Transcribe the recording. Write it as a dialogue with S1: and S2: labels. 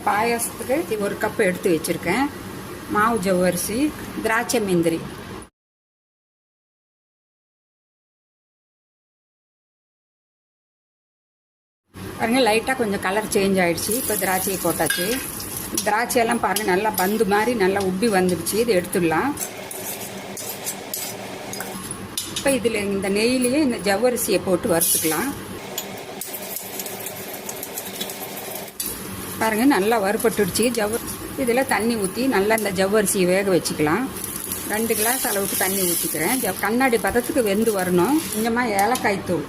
S1: பாயாசத்துக்கு 1 cup எடுத்து வச்சுருக்கேன். மாவு ஜவ்வரிசி, திராட்சை முந்திரி. பாருங்க, லைட்டாக கொஞ்சம் கலர் சேஞ்ச் ஆகிடுச்சு. இப்போ திராட்சையை போட்டாச்சு. திராட்சையெல்லாம் பாருங்கள் நல்லா பந்து மாதிரி நல்லா உப்பி வந்துடுச்சு. இது எடுத்துடலாம். இப்போ இதில் இந்த நெய்யிலேயே இந்த ஜவ்வரிசியை போட்டு வறுத்துக்கலாம். பாருங்கள், நல்லா வறுபட்டுடுச்சு. இதில் தண்ணி ஊற்றி நல்லா இந்த ஜவ்வரிசியை வேக வச்சுக்கலாம். 2 கிளாஸ் அளவுக்கு தண்ணி ஊற்றிக்கிறேன். கண்ணாடி பதத்துக்கு வெந்து வரணும். கொஞ்சமாக ஏலக்காய் தூள்.